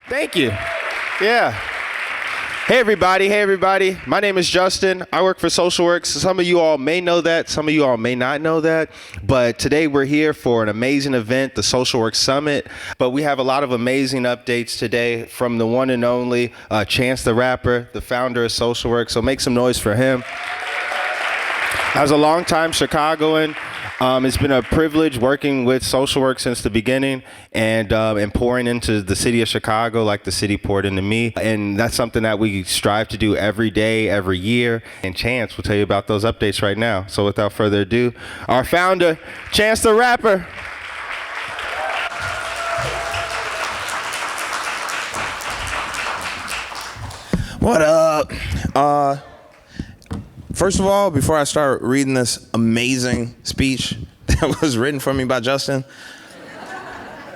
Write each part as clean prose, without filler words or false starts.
Thank you. Yeah. Hey everybody. My name is Justin. I work for SocialWorks. Some of you all may know that, some of you all may not know that, but today we're here for an amazing event, the SocialWorks Summit. But we have a lot of amazing updates today from the one and only Chance the Rapper, the founder of SocialWorks. So make some noise for him. As a longtime Chicagoan, it's been a privilege working with SocialWorks since the beginning and pouring into the city of Chicago like the city poured into me. And that's something that we strive to do every day, every year. And Chance will tell you about those updates right now. So without further ado, our founder, Chance the Rapper. What up? First of all, before I start reading this amazing speech that was written for me by Justin,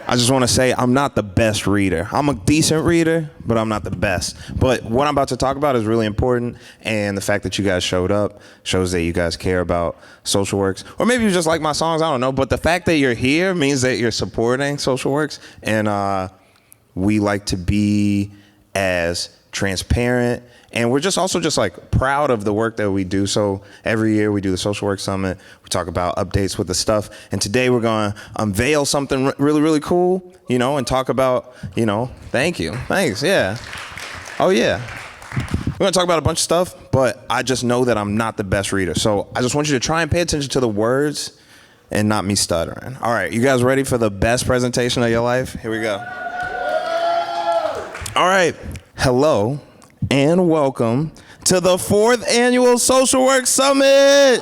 I just want to say I'm not the best reader. I'm a decent reader, but I'm not the best. But what I'm about to talk about is really important, and the fact that you guys showed up shows that you guys care about SocialWorks. Or maybe you just like my songs, I don't know. But the fact that you're here means that you're supporting SocialWorks, and we like to be as transparent, and we're just also like proud of the work that we do. So every year we do the SocialWorks Summit. We talk about updates with the stuff. And today we're going to unveil something really, really cool, and talk about, thanks, yeah. Oh yeah. We're going to talk about a bunch of stuff, but I just know that I'm not the best reader. So I just want you to try and pay attention to the words and not me stuttering. All right, you guys ready for the best presentation of your life? Here we go. All right. Hello and welcome to the 4th annual SocialWorks Summit.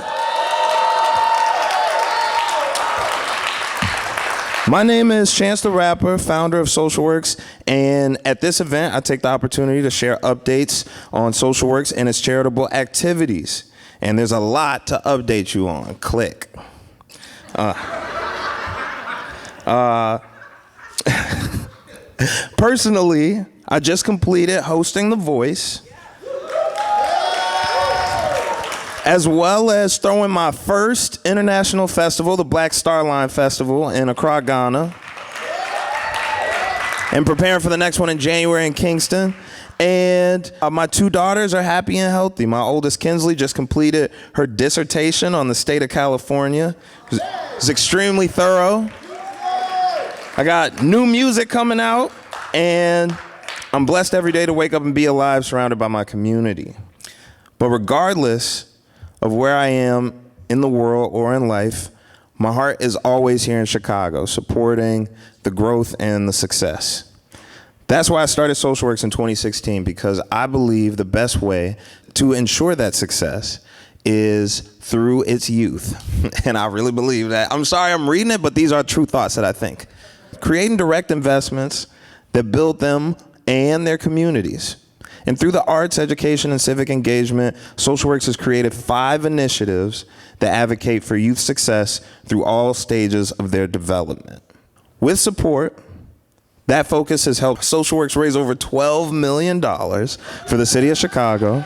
My name is Chance the Rapper, founder of SocialWorks, and at this event I take the opportunity to share updates on SocialWorks and its charitable activities. And there's a lot to update you on. Click. Personally, I just completed hosting The Voice, as well as throwing my first international festival, the Black Star Line Festival in Accra, Ghana, and preparing for the next one in January in Kingston. And my 2 daughters are happy and healthy. My oldest, Kinsley, just completed her dissertation on the state of California. It was extremely thorough. I got new music coming out, and I'm blessed every day to wake up and be alive, surrounded by my community. But regardless of where I am in the world or in life, my heart is always here in Chicago, supporting the growth and the success. That's why I started SocialWorks in 2016, because I believe the best way to ensure that success is through its youth. And I really believe that. I'm sorry I'm reading it, but these are true thoughts that I think. Creating direct investments that build them and their communities. And through the arts, education, and civic engagement, SocialWorks has created 5 initiatives that advocate for youth success through all stages of their development. With support, that focus has helped SocialWorks raise over $12 million for the city of Chicago,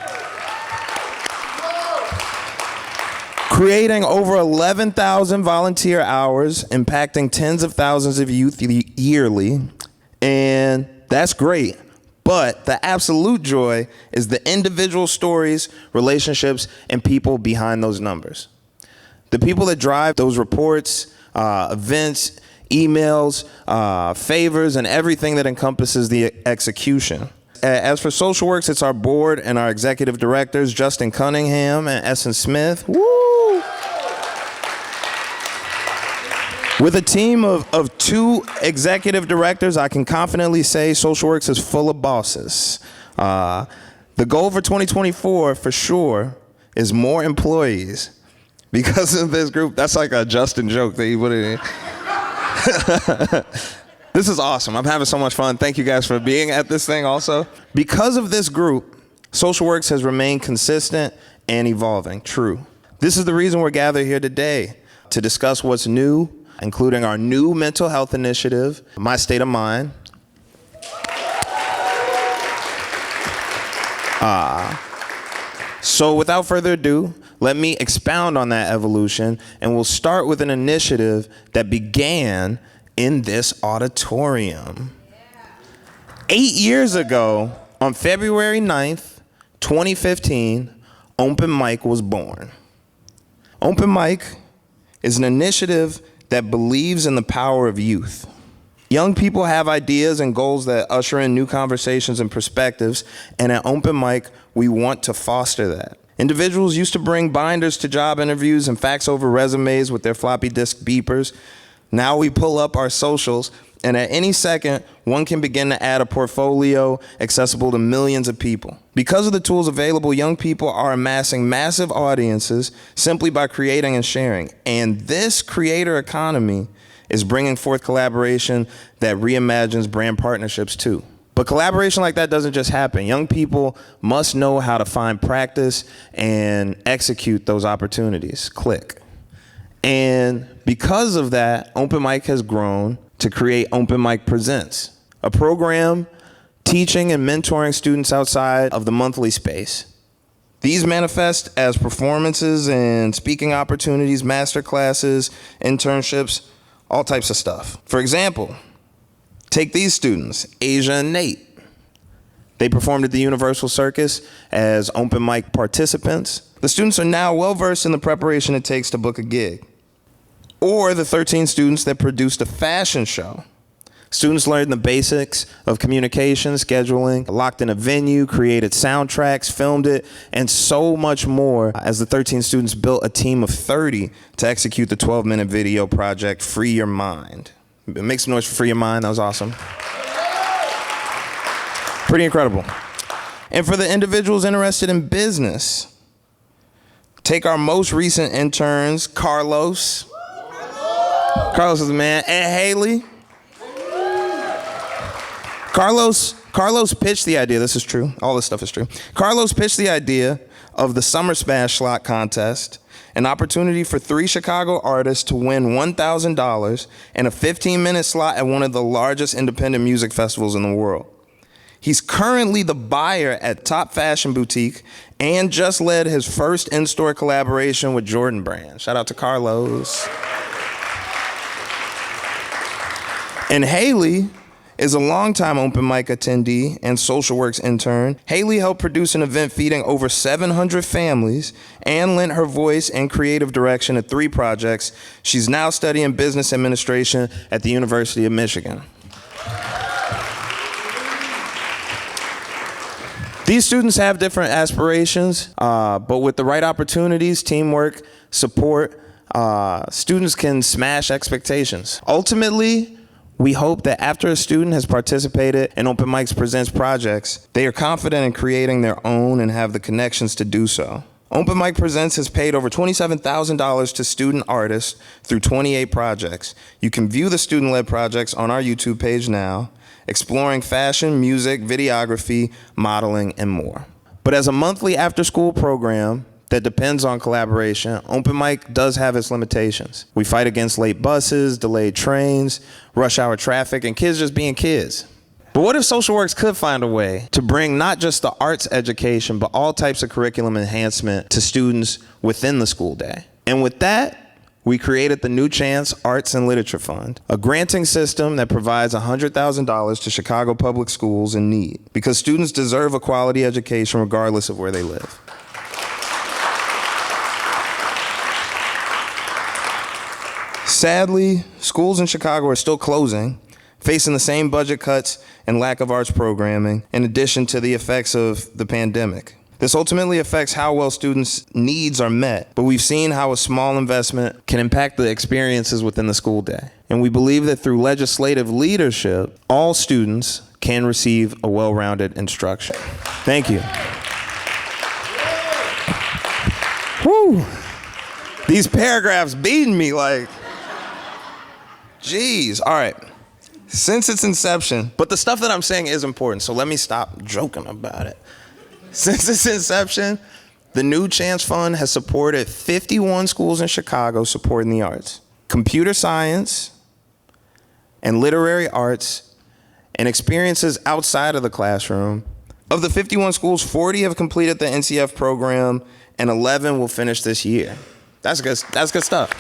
creating over 11,000 volunteer hours, impacting tens of thousands of youth yearly, and that's great. But the absolute joy is the individual stories, relationships, and people behind those numbers. The people that drive those reports, events, emails, favors, and everything that encompasses the execution. As for SocialWorks, it's our board and our executive directors, Justin Cunningham and Essen Smith. Woo! With a team of 2 executive directors, I can confidently say SocialWorks is full of bosses. The goal for 2024, for sure, is more employees. Because of this group, that's like a Justin joke that you put in. This is awesome. I'm having so much fun. Thank you guys for being at this thing also. Because of this group, SocialWorks has remained consistent and evolving. True. This is the reason we're gathered here today, to discuss what's new, including our new mental health initiative, My State of Mind. So without further ado, let me expound on that evolution, and we'll start with an initiative that began in this auditorium. 8 years ago, on February 9th, 2015, OpenMike was born. OpenMike is an initiative that believes in the power of youth. Young people have ideas and goals that usher in new conversations and perspectives, and at OpenMike, we want to foster that. Individuals used to bring binders to job interviews and fax over resumes with their floppy disk beepers. Now we pull up our socials, and at any second, one can begin to add a portfolio accessible to millions of people. Because of the tools available, young people are amassing massive audiences simply by creating and sharing. And this creator economy is bringing forth collaboration that reimagines brand partnerships too. But collaboration like that doesn't just happen. Young people must know how to find practice and execute those opportunities. Click. And because of that, OpenMike has grown to create OpenMike Presents, a program teaching and mentoring students outside of the monthly space. These manifest as performances and speaking opportunities, master classes, internships, all types of stuff. For example, take these students, Asia and Nate. They performed at the Universal Circus as OpenMike participants. The students are now well-versed in the preparation it takes to book a gig. Or the 13 students that produced a fashion show. Students learned the basics of communication, scheduling, locked in a venue, created soundtracks, filmed it, and so much more as the 13 students built a team of 30 to execute the 12-minute video project, Free Your Mind. Make some noise for Free Your Mind, that was awesome. Pretty incredible. And for the individuals interested in business, take our most recent interns, Carlos. Carlos is the man, and Haley. Carlos pitched the idea, this is true, all this stuff is true. Carlos pitched the idea of the Summer Smash slot contest, an opportunity for 3 Chicago artists to win $1,000 and a 15-minute slot at one of the largest independent music festivals in the world. He's currently the buyer at Top Fashion Boutique and just led his first in-store collaboration with Jordan Brand. Shout out to Carlos. And Haley is a longtime OpenMike attendee and SocialWorks intern. Haley helped produce an event feeding over 700 families and lent her voice and creative direction at 3 projects. She's now studying business administration at the University of Michigan. These students have different aspirations, but with the right opportunities, teamwork, support, students can smash expectations. Ultimately, we hope that after a student has participated in OpenMike's Presents projects, they are confident in creating their own and have the connections to do so. OpenMike Presents has paid over $27,000 to student artists through 28 projects. You can view the student-led projects on our YouTube page now, exploring fashion, music, videography, modeling, and more. But as a monthly after-school program that depends on collaboration, OpenMike does have its limitations. We fight against late buses, delayed trains, rush hour traffic, and kids just being kids. But what if SocialWorks could find a way to bring not just the arts education, but all types of curriculum enhancement to students within the school day? And with that, we created the New Chance Arts and Literature Fund, a granting system that provides $100,000 to Chicago public schools in need, because students deserve a quality education regardless of where they live. Sadly, schools in Chicago are still closing, facing the same budget cuts and lack of arts programming, in addition to the effects of the pandemic. This ultimately affects how well students' needs are met, but we've seen how a small investment can impact the experiences within the school day. And we believe that through legislative leadership, all students can receive a well-rounded instruction. Thank you. Whew. These paragraphs beating me like, geez. All right. Since its inception, but the stuff that I'm saying is important, so let me stop joking about it. Since its inception, the New Chance Fund has supported 51 schools in Chicago supporting the arts, computer science, and literary arts, and experiences outside of the classroom. Of the 51 schools, 40 have completed the NCF program, and 11 will finish this year. That's good stuff.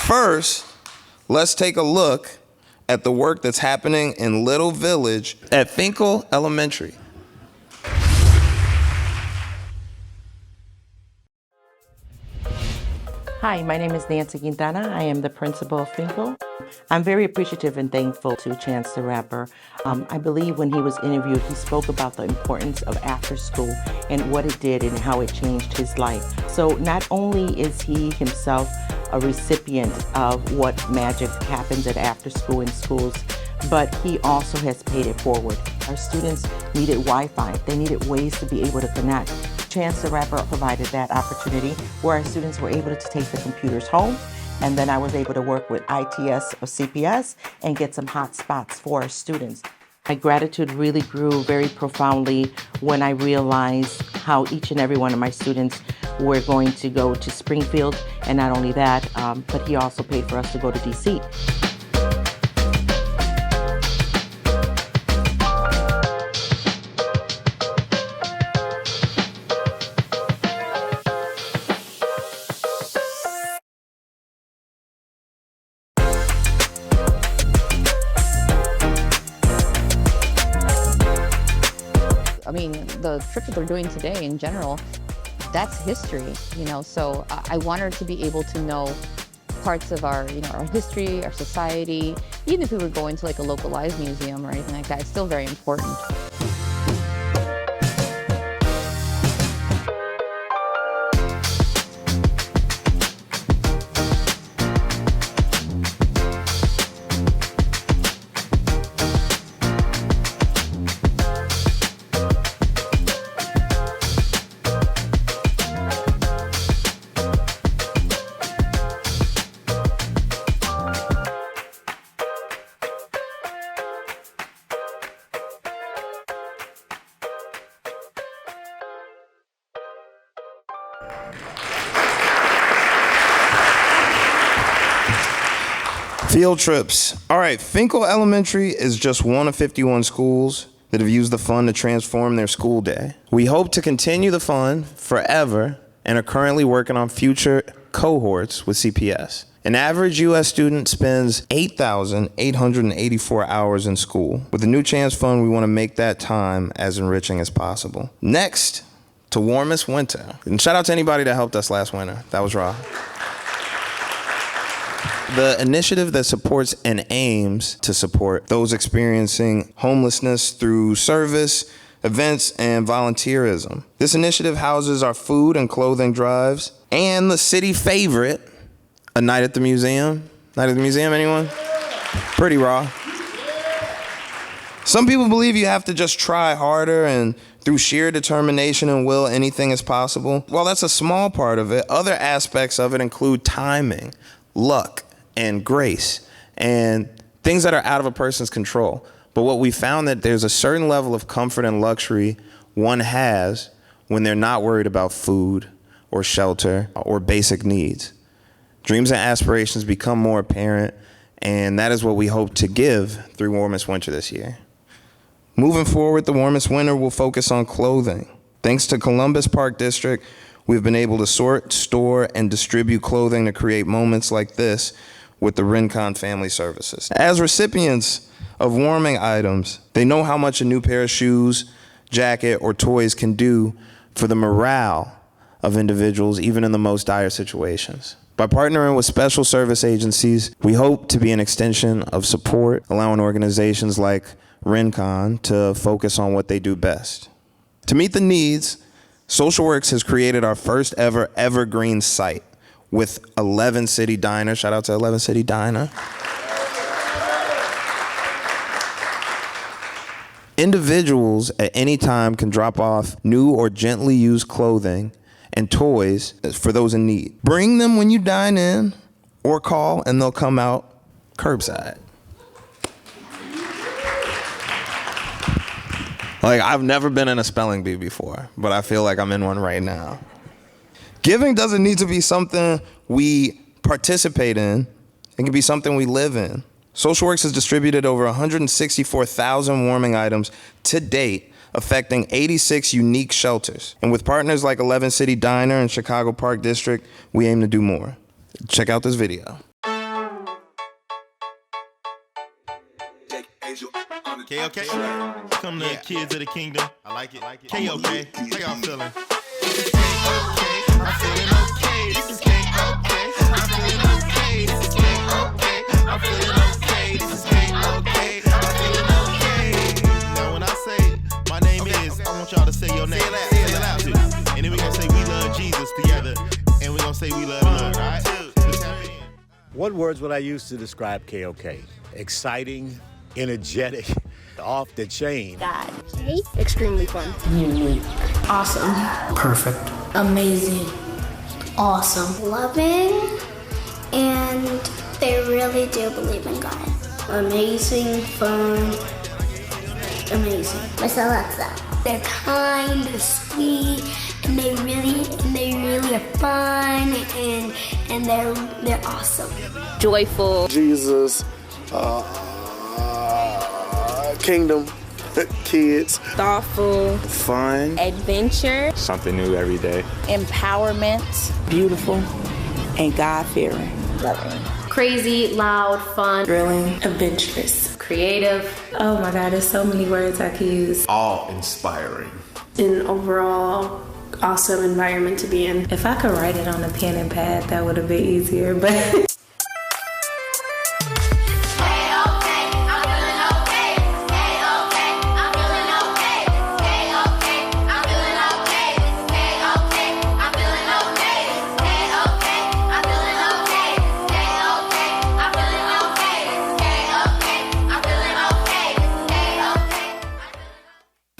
First, let's take a look at the work that's happening in Little Village at Finkel Elementary. Hi, my name is Nancy Quintana. I am the principal of Finkel. I'm very appreciative and thankful to Chance the Rapper. I believe when he was interviewed, he spoke about the importance of after school and what it did and how it changed his life. So not only is he himself a recipient of what magic happens at after school in schools, but he also has paid it forward. Our students needed Wi-Fi. They needed ways to be able to connect. Chance the Rapper provided that opportunity where our students were able to take the computers home, and then I was able to work with ITS or CPS and get some hot spots for our students. My gratitude really grew very profoundly when I realized how each and every one of my students were going to go to Springfield, and not only that, but he also paid for us to go to DC. I mean, the trip that they're doing today in general, that's history, you know, so I want her to be able to know parts of our, you know, our history, our society. Even if we were going to like a localized museum or anything like that, it's still very important. Field trips. All right, Finkel Elementary is just one of 51 schools that have used the fund to transform their school day. We hope to continue the fund forever and are currently working on future cohorts with CPS. An average U.S. student spends 8,884 hours in school. With the new Chance Fund, we want to make that time as enriching as possible. Next, to Warmest Winter. And shout out to anybody that helped us last winter. That was raw. The initiative that supports and aims to support those experiencing homelessness through service, events, and volunteerism. This initiative houses our food and clothing drives and the city favorite, a night at the museum. Night at the museum, anyone? Pretty raw. Some people believe you have to just try harder and through sheer determination and will, anything is possible. While that's a small part of it, other aspects of it include timing, luck, and grace, and things that are out of a person's control. But what we found that there's a certain level of comfort and luxury one has when they're not worried about food or shelter or basic needs. Dreams and aspirations become more apparent, and that is what we hope to give through Warmest Winter this year. Moving forward, the Warmest Winter will focus on clothing. Thanks to Columbus Park District, we've been able to sort, store, and distribute clothing to create moments like this with the Rincon Family Services. As recipients of warming items, they know how much a new pair of shoes, jacket, or toys can do for the morale of individuals, even in the most dire situations. By partnering with special service agencies, we hope to be an extension of support, allowing organizations like Rincon to focus on what they do best. To meet the needs, SocialWorks has created our first ever evergreen site with 11 City Diner. Shout out to 11 City Diner. Individuals at any time can drop off new or gently used clothing and toys for those in need. Bring them when you dine in or call and they'll come out curbside. Like, I've never been in a spelling bee before, but I feel like I'm in one right now. Giving doesn't need to be something we participate in. It can be something we live in. SocialWorks has distributed over 164,000 warming items to date, affecting 86 unique shelters. And with partners like 11 City Diner and Chicago Park District, we aim to do more. Check out this video. KOK. Come to kids of the kingdom. I like it. KOK. How y'all feeling? This is KOK. I'm feeling okay. This is KOK. I'm feeling okay. This is KOK. I'm feeling okay. This is KOK. I'm feeling okay. Now when I say my name is, I want y'all to say your name. Say it loud too. And then we're gonna say we love Jesus together. And we're gonna say we love the Lord, alright? Just tap in. What words would I use to describe KOK? Exciting, energetic, off the chain. God. Extremely fun. Unique. Awesome. Perfect. Amazing. Awesome. Loving, and they really do believe in God. Amazing, fun, amazing. So that's that. They're kind, they're sweet, and they really are fun, and they're awesome. Joyful. Jesus, kingdom, kids. Thoughtful. Fun. Adventure. Something new every day. Empowerment. Beautiful and God-fearing. Loving. Crazy, loud, fun. Thrilling. Adventurous. Creative. Oh my God, there's so many words I could use. Awe-inspiring. An overall awesome environment to be in. If I could write it on a pen and pad, that would have been easier, but...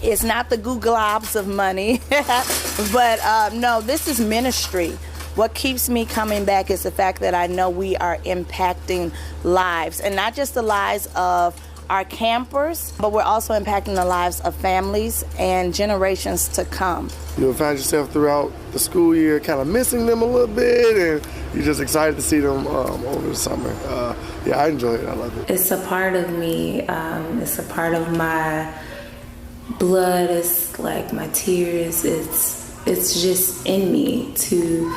It's not the Google Globs of money, but no, this is ministry. What keeps me coming back is the fact that I know we are impacting lives, and not just the lives of our campers, but we're also impacting the lives of families and generations to come. You'll find yourself throughout the school year kind of missing them a little bit, and you're just excited to see them over the summer. Yeah, I enjoy it. I love it. It's a part of me. It's a part of my blood. It's like my tears. It's just in me to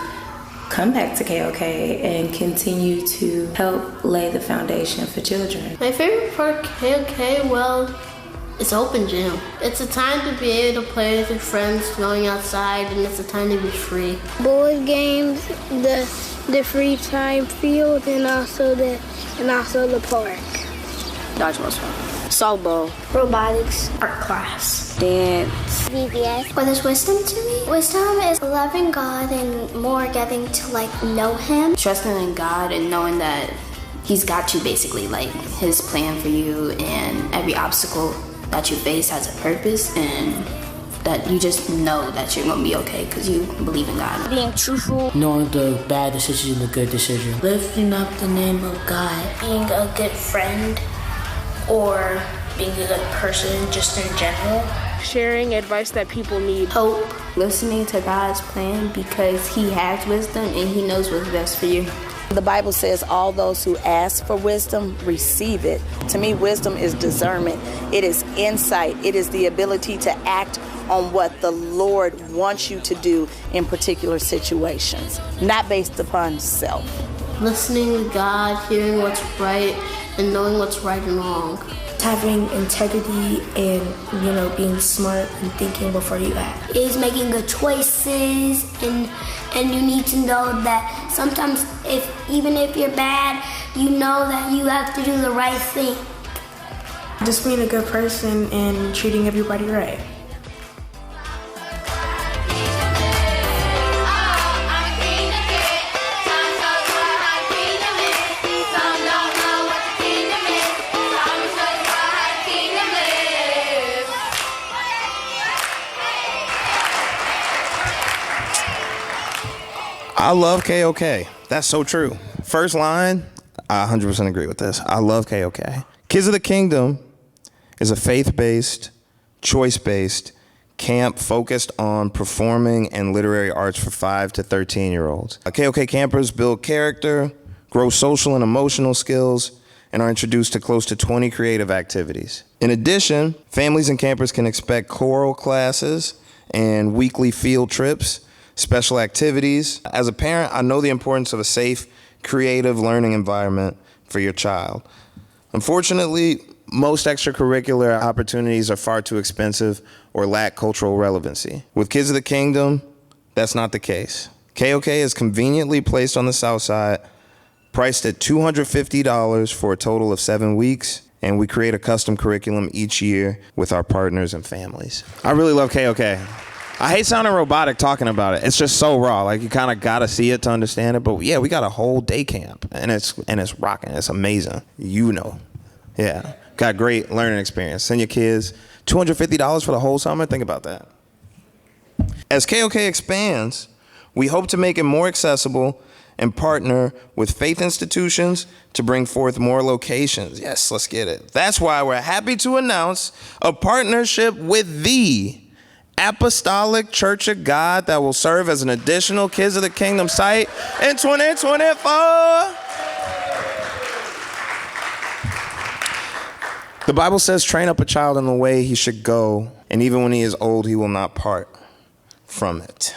come back to KOK and continue to help lay the foundation for children. My favorite part of KOK, well, it's open gym. It's a time to be able to play with your friends, going outside, and it's a time to be free. Board games, the free time field, and also the park. Dodgeball's fun. Softball. Robotics, Art class. Dance. VBS. What is wisdom to me? Wisdom is loving God and more getting to know Him. Trusting in God and knowing that He's got you basically, His plan for you, and every obstacle that you face has a purpose, and that you just know that you're gonna be okay because you believe in God. Being truthful. Knowing the bad decision and the good decision. Lifting up the name of God. Being a good friend or being a good person just in general. Sharing advice that people need. Hope. Listening to God's plan because He has wisdom and He knows what's best for you. The Bible says all those who ask for wisdom receive it. To me, wisdom is discernment. It is insight. It is the ability to act on what the Lord wants you to do in particular situations, not based upon self. Listening to God, hearing what's right, and knowing what's right and wrong. Having integrity and, being smart and thinking before you act. It is making good choices, and you need to know that sometimes even if you're bad, you know that you have to do the right thing. Just being a good person and treating everybody right. I love KOK. That's so true. First line, I 100% agree with this. I love KOK. Kids of the Kingdom is a faith-based, choice-based camp focused on performing and literary arts for 5 to 13-year-olds. KOK campers build character, grow social and emotional skills, and are introduced to close to 20 creative activities. In addition, families and campers can expect choral classes and weekly field trips, special activities. As a parent, I know the importance of a safe, creative learning environment for your child. Unfortunately, most extracurricular opportunities are far too expensive or lack cultural relevancy. With Kids of the Kingdom, that's not the case. KOK is conveniently placed on the south side, priced at $250 for a total of 7 weeks, and we create a custom curriculum each year with our partners and families. I really love KOK. I hate sounding robotic talking about it. It's just so raw. Like, you kind of got to see it to understand it. But yeah, we got a whole day camp, and it's rocking. It's amazing. You know. Yeah. Got great learning experience. Send your kids $250 for the whole summer. Think about that. As KOK expands, we hope to make it more accessible and partner with faith institutions to bring forth more locations. Yes, let's get it. That's why we're happy to announce a partnership with the Apostolic Church of God that will serve as an additional Kids of the Kingdom site in 2024. The Bible says, train up a child in the way he should go, and even when he is old, he will not part from it.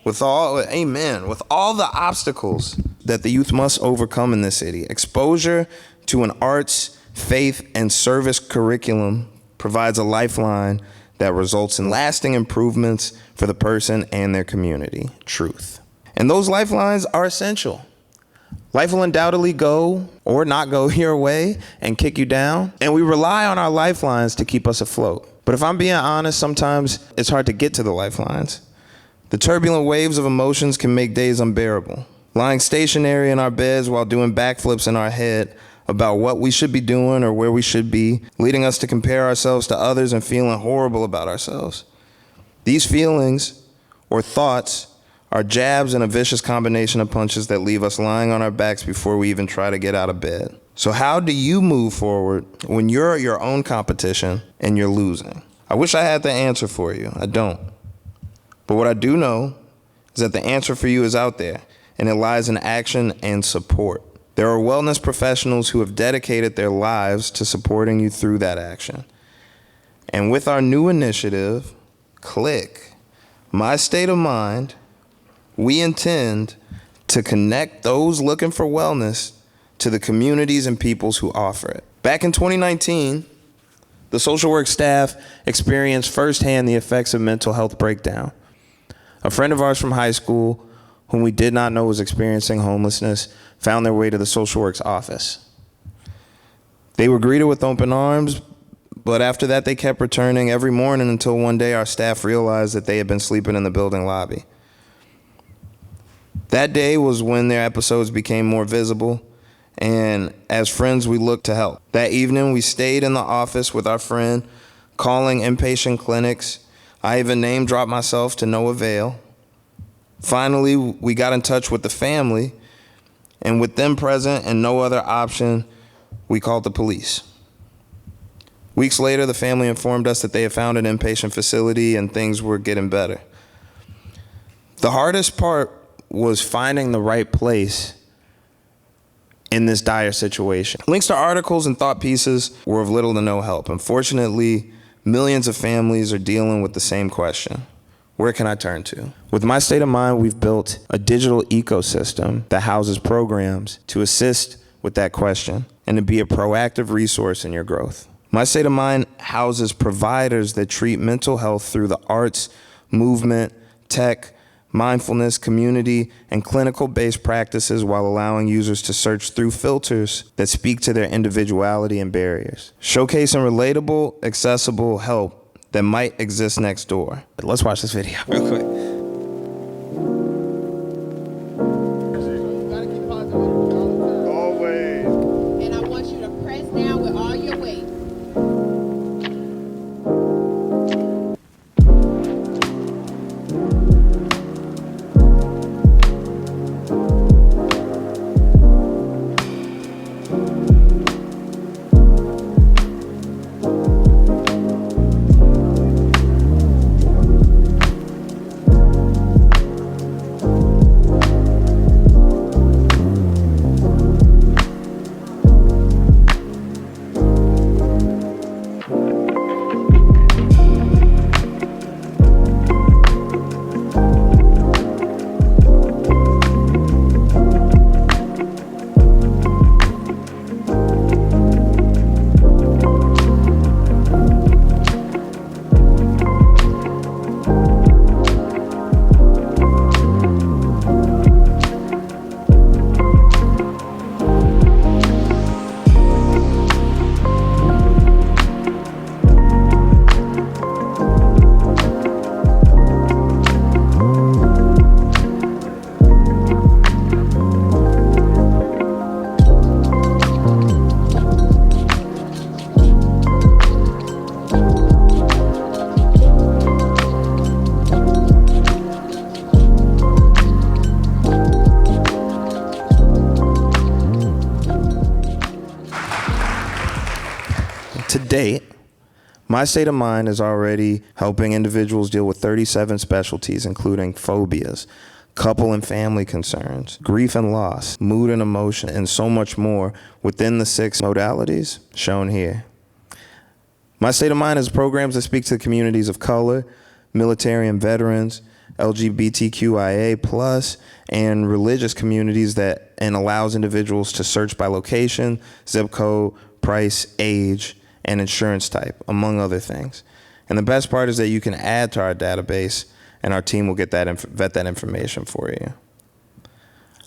With all the obstacles that the youth must overcome in this city, exposure to an arts, faith, and service curriculum provides a lifeline that results in lasting improvements for the person and their community. Truth. And those lifelines are essential. Life will undoubtedly go or not go your way and kick you down, and we rely on our lifelines to keep us afloat. But if I'm being honest, sometimes it's hard to get to the lifelines. The turbulent waves of emotions can make days unbearable. Lying stationary in our beds while doing backflips in our head about what we should be doing or where we should be, leading us to compare ourselves to others and feeling horrible about ourselves. These feelings or thoughts are jabs and a vicious combination of punches that leave us lying on our backs before we even try to get out of bed. So how do you move forward when you're your own competition and you're losing? I wish I had the answer for you. I don't. But what I do know is that the answer for you is out there, and it lies in action and support. There are wellness professionals who have dedicated their lives to supporting you through that action. And with our new initiative, Click, My State of Mind, we intend to connect those looking for wellness to the communities and peoples who offer it. Back in 2019, the SocialWorks staff experienced firsthand the effects of mental health breakdown. A friend of ours from high school, whom we did not know was experiencing homelessness, found their way to the SocialWorks office. They were greeted with open arms, but after that they kept returning every morning until one day our staff realized that they had been sleeping in the building lobby. That day was when their episodes became more visible, and as friends we looked to help. That evening we stayed in the office with our friend, calling inpatient clinics. I even name dropped myself to no avail. Finally, we got in touch with the family, and with them present and no other option, we called the police. Weeks later, the family informed us that they had found an inpatient facility and things were getting better. The hardest part was finding the right place in this dire situation. Links to articles and thought pieces were of little to no help. Unfortunately, millions of families are dealing with the same question. Where can I turn to? With My State of Mind, we've built a digital ecosystem that houses programs to assist with that question and to be a proactive resource in your growth. My State of Mind houses providers that treat mental health through the arts, movement, tech, mindfulness, community, and clinical-based practices while allowing users to search through filters that speak to their individuality and barriers, showcasing relatable, accessible help that might exist next door. Let's watch this video real quick. Always. And I want you to press down with all your weight. To date, My State of Mind is already helping individuals deal with 37 specialties, including phobias, couple and family concerns, grief and loss, mood and emotion, and so much more within the 6 modalities shown here. My State of Mind is programs that speak to communities of color, military and veterans, LGBTQIA+, and religious communities and allows individuals to search by location, zip code, price, age, and insurance type, among other things. And the best part is that you can add to our database and our team will vet that information for you.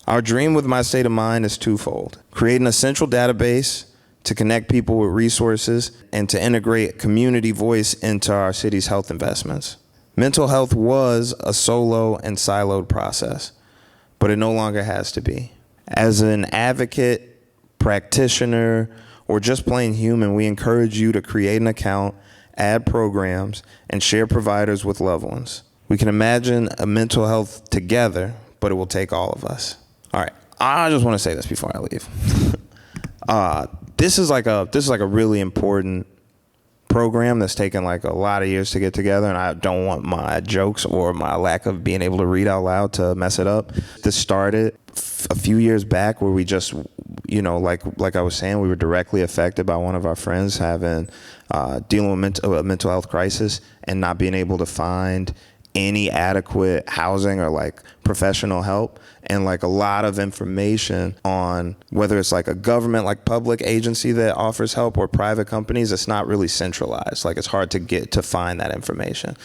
Our dream with My State of Mind is twofold: create an essential database to connect people with resources and to integrate community voice into our city's health investments. Mental health was a solo and siloed process, but it no longer has to be. As an advocate, practitioner, or just plain human, we encourage you to create an account, add programs, and share providers with loved ones. We can imagine a mental health together, but it will take all of us. All right, I just want to say this before I leave. This is like a really important program that's taken like a lot of years to get together, and I don't want my jokes or my lack of being able to read out loud to mess it up. This started a few years back where we just, like I was saying, we were directly affected by one of our friends having dealing with a mental health crisis and not being able to find any adequate housing or like professional help, and like a lot of information on whether it's like a government, like public agency that offers help, or private companies. It's not really centralized. Like, it's hard to find that information,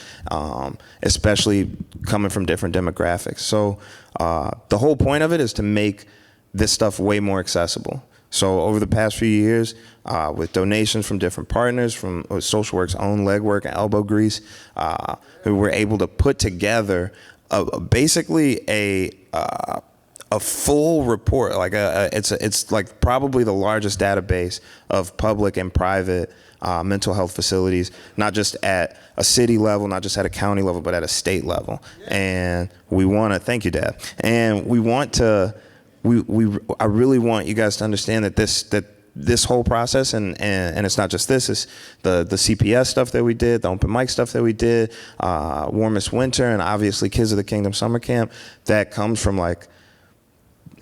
especially coming from different demographics. So the whole point of it is to make this stuff way more accessible. So over the past few years, with donations from different partners, from SocialWorks' own legwork and elbow grease, we were able to put together basically a full report. Like it's like probably the largest database of public and private mental health facilities, not just at a city level, not just at a county level, but at a state level. And we want to thank you, Dad. And we want to. I really want you guys to understand that this whole process, and it's not just this, it's the CPS stuff that we did, the OpenMike stuff that we did, Warmest Winter, and obviously Kids of the Kingdom Summer Camp, that comes from like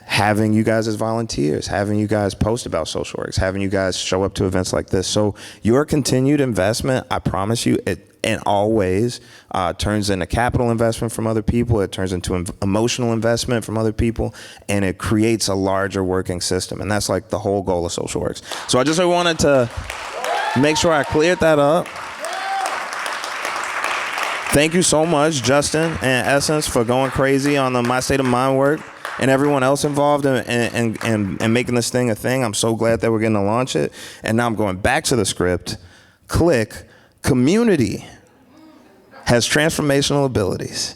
having you guys as volunteers, having you guys post about SocialWorks, having you guys show up to events like this. So your continued investment, I promise you, it always turns into capital investment from other people. It turns into emotional investment from other people, and it creates a larger working system. And that's like the whole goal of SocialWorks. So I just wanted to make sure I cleared that up. Thank you so much, Justin and Essence, for going crazy on the My State of Mind work, and everyone else involved in making this thing a thing. I'm so glad that we're getting to launch it. And now I'm going back to the script. Click. Community has transformational abilities.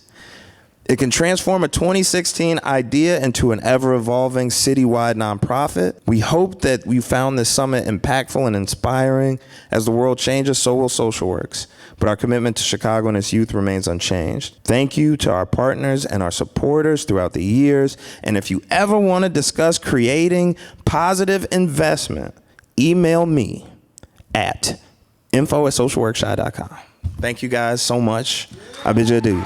It can transform a 2016 idea into an ever-evolving citywide nonprofit. We hope that you found this summit impactful and inspiring. As the world changes, so will SocialWorks. But our commitment to Chicago and its youth remains unchanged. Thank you to our partners and our supporters throughout the years. And if you ever want to discuss creating positive investment, email me at info@socialworkshop.com. Thank you guys so much. I bid you adieu.